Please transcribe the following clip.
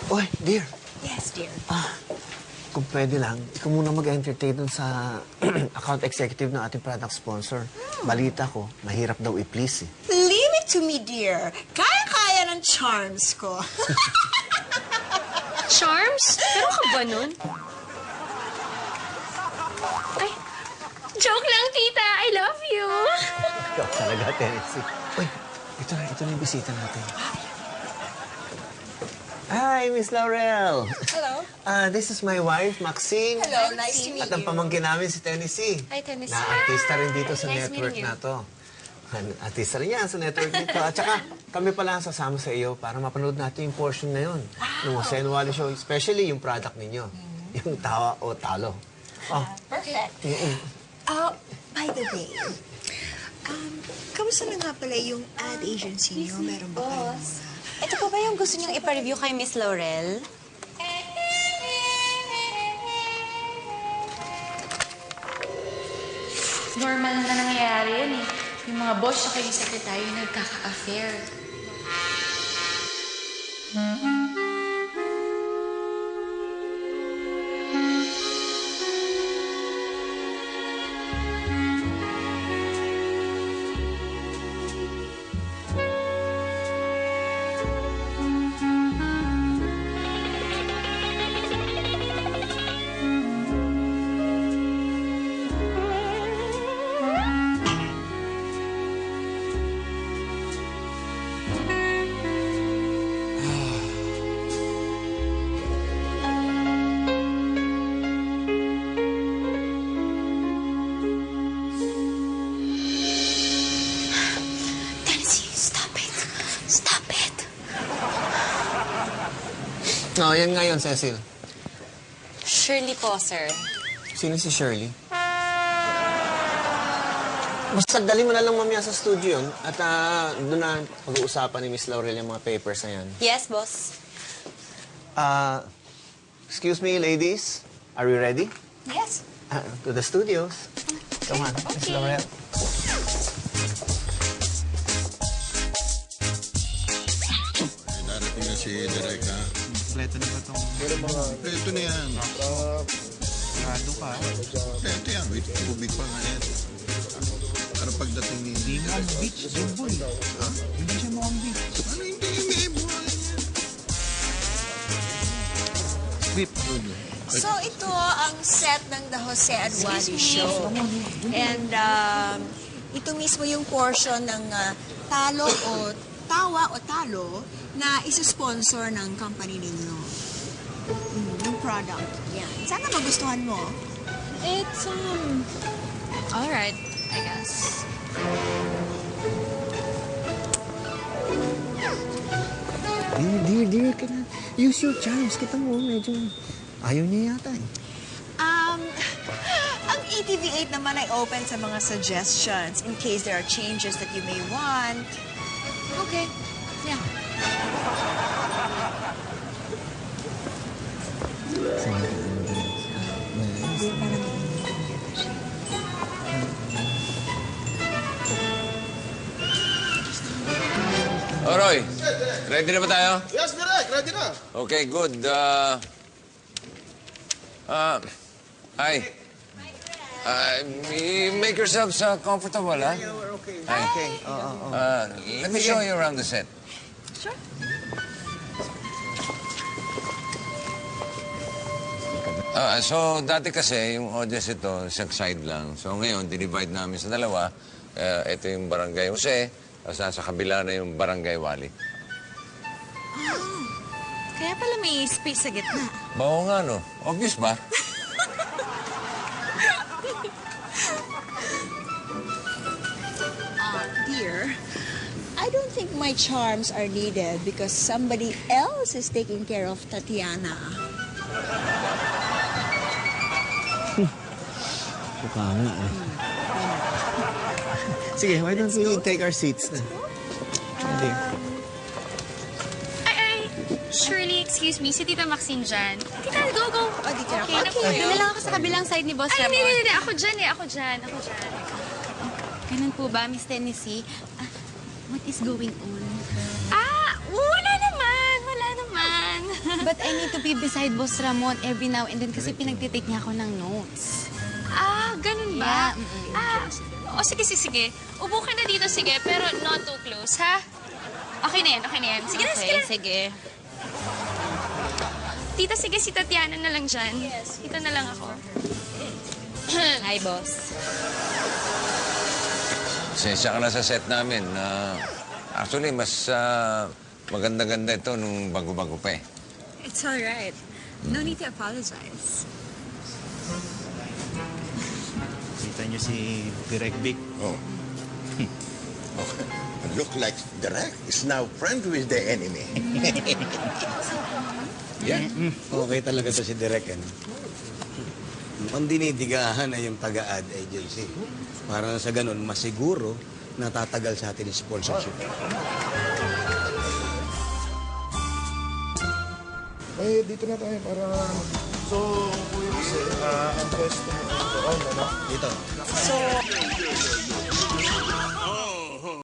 Oy, dear. Yes, dear. Kung pwede lang, ikaw muna mag-entertain dun sa account executive ng ating product sponsor. Balita ko, mahirap daw i-please eh. Leave it to me, dear. Kaya-kaya ng charms ko. Charms? Meron ka ba nun? Ay, joke lang, tita. I love you. Ikaw talaga, Tennessee. Uy, ito na yung bisita natin. Hi, Miss Laurel. Hello. This is my wife, Maxine. Hello, nice to meet At ang you. pamangkin namin si Tennessee. Hi, Tennessee. Na-artista rin dito sa Nice network meeting you. na to. Artista rin yan sa network nito. At saka, kami pala ang sasama sa iyo para mapanood natin yung portion na yun. Yung Jose Wally Show, especially yung product ninyo. Yung tawa o talo. Oh, Perfect. By the way, kamusta na nga pala yung ad agency niyo? Meron ba kayong... Ito po ba yung gusto niyong ipa-review kay Miss Laurel? Normal na nangyayari yan eh. Yung mga boss at yung sekretary nagkaka-affair. Tennessee, stop it. Stop it. no, yan nga yun, Cecil. Shirley po, sir. Sino si Shirley? Basta dali mo na lang mamaya sa studio yun at doon na pag-uusapan ni Miss Laurel yung mga papers na yan. Yes, boss. Excuse me, ladies. Are you ready? Yes. To the studios. Come on, Miss Laurel. Darating na si Derek, ha? Kompleto na ba itong... Ito na yan. Sigurado ka? Ito yan. Wait, tubig pa nga yan. Para pagdating ni Hindi mo ang Derek. beach, Jimboy. Ha? Hindi siya mo ang beach. Ano hindi? May buhay yan. Sweep. So, ito ang set ng The Jose and Wally Show. And ito mismo yung portion ng talo o tawa o talo na isa-sponsor ng company ninyo. Yung product. Yan. Sana magustuhan mo. It's, alright, I guess. Dear, ka na. Use your charms. Kita mo, medyo ayaw niya yata eh. Ang ETV8 naman ay open sa mga suggestions in case there are changes that you may want. Okay. Yeah. Oh, Roy, ready na ba tayo? Yes, Derek. Ready na. Okay, good. Hi. Make yourselves comfortable, ha? Yeah, we're okay. Hi. Okay. Let me show you around the set. Sure. So, dati kasi, yung audience ito, isang side lang. So, ngayon, dinivide namin sa dalawa. Ito yung Barangay Jose, sa kabila na yung Barangay Wally. Kaya pala may space sa gitna. Oo nga, no? Obvious ba? Dear, I don't think my charms are needed because somebody else is taking care of Tatiana. Mukha nga eh. Sige, why don't we take our seats na? Hindi. Ay, Shirley, excuse me. Si Tita Maxine dyan. Tita, go, go. Oh, dito na Okay, ako. okay. Doon na lang ako sa kabilang side ni Boss Ay, Ramon. hindi. Ako dyan eh. Ako dyan. Ganun po ba, Miss Tennessee? What is going on? Wala naman. Wala naman. But I need to be beside Boss Ramon every now and then kasi pinagtitake niya ako ng notes. Ah, ganun ba? Yeah, Sige. Upo ka na dito, sige, pero not too close, ha? Okay na yan. Sige na. Sige. Tita, sige, si Tatiana na lang dyan. Dito na lang ako. Hi, boss. Pasensya ka na sa set namin. Actually, mas maganda-ganda ito nung bago-bago pa eh. It's all right. No need to apologize. Kita niyo si Direk Vic. Oh. Okay. Look like Direk is now friend with the enemy. Yeah. Okay talaga to si Direk, ano? Mukhang dinidigahan na yung taga-ad agency. Para sa ganun, masiguro na tatagal sa atin yung sponsorship. Eh, dito na tayo para... So, Kuya Jose, ang pwesto mo dito, ano? Dito. So,